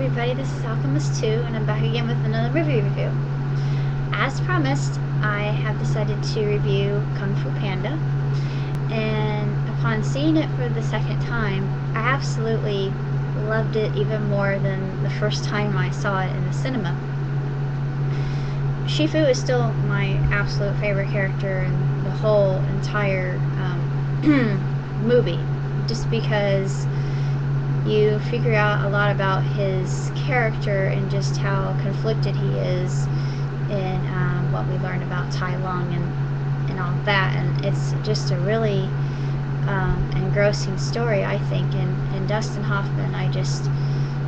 everybody, this is Alchemist 2, and I'm back again with another movie review. As promised, I have decided to review Kung Fu Panda, and upon seeing it for the second time, I absolutely loved it even more than the first time I saw it in the cinema. Shifu is still my absolute favorite character in the whole entire movie, just because you figure out a lot about his character and just how conflicted he is in what we learn about Tai Lung and all that, and it's just a really engrossing story, I think, and Dustin Hoffman, I just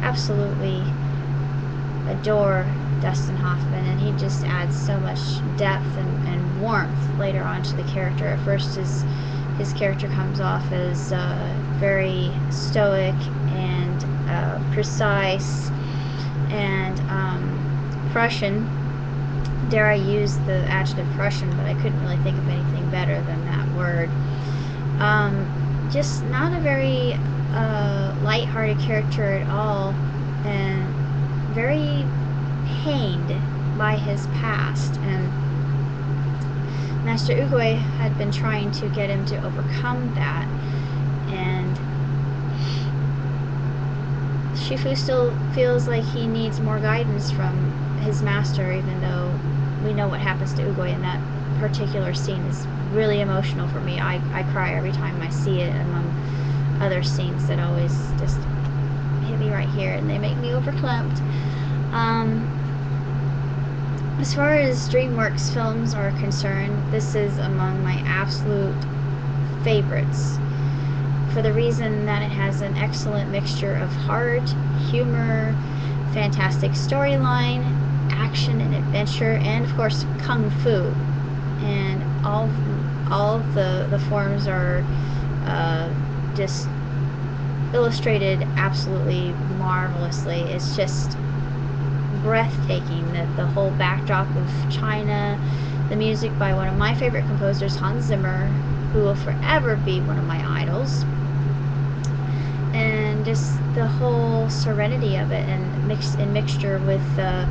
absolutely adore Dustin Hoffman, and he just adds so much depth and warmth later on to the character. At first his character comes off as very stoic and precise and Prussian. Dare I use the adjective Prussian, but I couldn't really think of anything better than that word. Just not a very light-hearted character at all, and very pained by his past, and Master Oogway had been trying to get him to overcome that, and Shifu still feels like he needs more guidance from his master, even though we know what happens to Oogway in that particular scene is really emotional for me. I cry every time I see it, among other scenes that always just hit me right here, and they make me overclamped. As far as Dreamworks films are concerned, this is among my absolute favorites, for the reason that it has an excellent mixture of heart, humor, fantastic storyline, action and adventure, and of course kung fu. And all of the forms are just illustrated absolutely marvelously. It's just breathtaking, the whole backdrop of China, the music by one of my favorite composers, Hans Zimmer, who will forever be one of my idols, and just the whole serenity of it, and mixture with the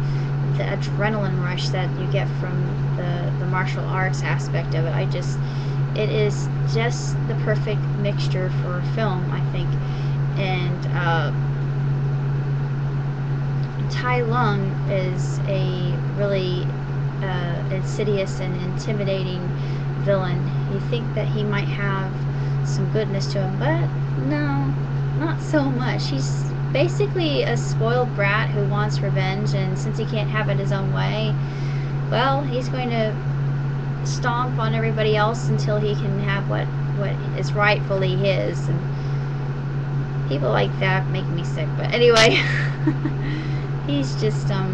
adrenaline rush that you get from the martial arts aspect of it. It is just the perfect mixture for a film, I think. And Tai Lung is a really insidious and intimidating villain. You think that he might have some goodness to him, but no, not so much. He's basically a spoiled brat who wants revenge, and since he can't have it his own way, well, he's going to stomp on everybody else until he can have what is rightfully his. And people like that make me sick, but anyway. He's just a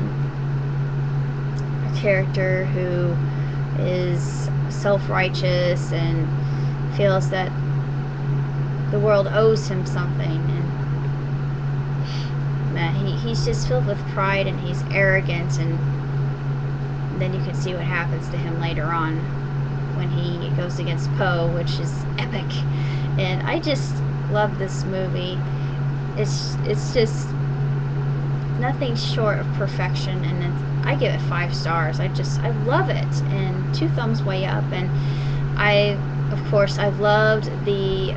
character who is self-righteous and feels that the world owes him something, and he's just filled with pride, and he's arrogant, and then you can see what happens to him later on when he goes against Po, which is epic. And I just love this movie. It's just nothing short of perfection, and I give it 5 stars. I love it, and 2 thumbs way up. And of course I've loved the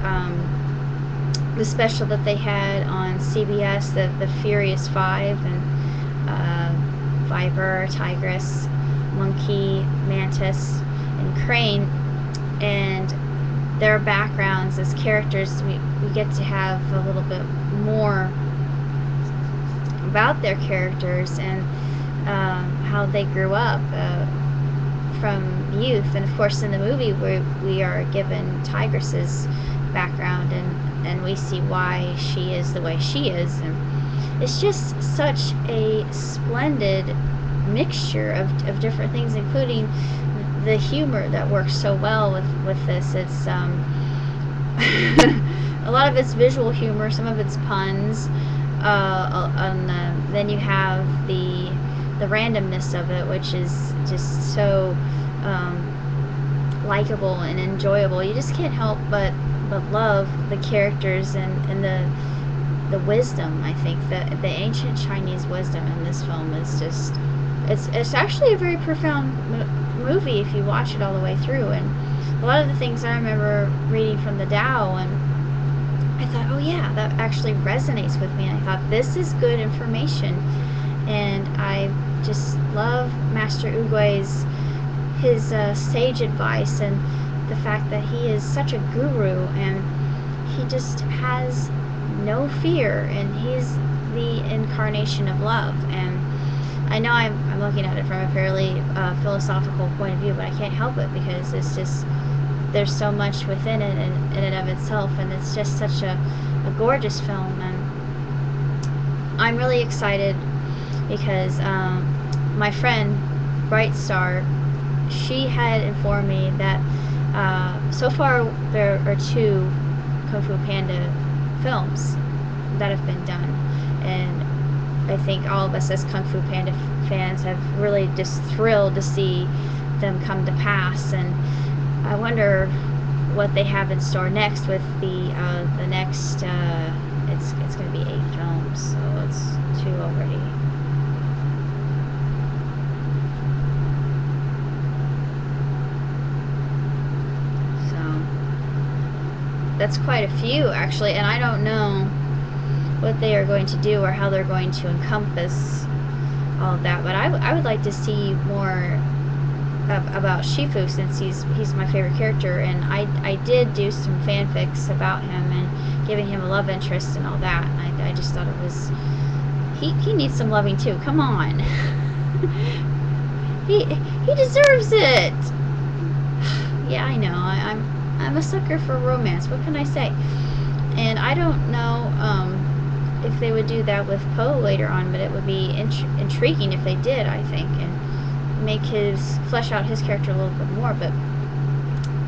special that they had on CBS, the Furious 5, and Viper, Tigress, Monkey, Mantis, and Crane, and their backgrounds as characters. We get to have a little bit more about their characters and how they grew up from youth. And of course in the movie we are given Tigress's background, and we see why she is the way she is, and it's just such a splendid mixture of different things, including the humor that works so well with this. It's a lot of it's visual humor, some of it's puns. Then you have the randomness of it, which is just so likable and enjoyable. You just can't help but love the characters and the the wisdom. I think that the ancient Chinese wisdom in this film is just, it's actually a very profound movie if you watch it all the way through. And a lot of the things I remember reading from the Tao, and I thought, oh yeah, that actually resonates with me. And I thought, this is good information. And I just love Master Uguay's his sage advice, and the fact that he is such a guru, and he just has no fear, and he's the incarnation of love. And I know I'm looking at it from a fairly philosophical point of view, but I can't help it, because it's just, there's so much within it in and of itself, and it's just such a gorgeous film. And I'm really excited because my friend Bright Star, she had informed me that so far there are 2 Kung Fu Panda films that have been done, and I think all of us as Kung Fu Panda fans have really just thrilled to see them come to pass. And I wonder what they have in store next with the next it's going to be 8 films, so it's 2 already. That's quite a few, actually, and I don't know what they are going to do or how they're going to encompass all of that, but I would like to see more about Shifu, since he's my favorite character, and I did do some fanfics about him and giving him a love interest and all that, and I just thought it was, he needs some loving too, come on. he deserves it. Yeah, I know, I'm a sucker for romance. What can I say? And I don't know if they would do that with Poe later on, but it would be intriguing if they did, I think, and flesh out his character a little bit more. But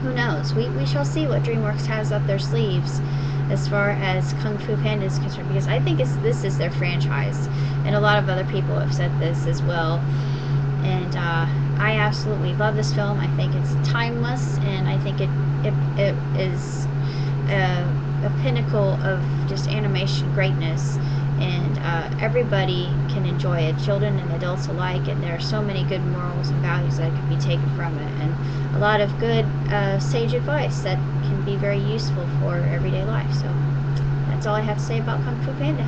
who knows? We shall see what Dreamworks has up their sleeves as far as Kung Fu Panda is concerned, because I think this is their franchise, and a lot of other people have said this as well. And I absolutely love this film. I think it's timeless, and I think it is a pinnacle of just animation greatness, and everybody can enjoy it, children and adults alike, and there are so many good morals and values that can be taken from it, and a lot of good sage advice that can be very useful for everyday life. So that's all I have to say about Kung Fu Panda.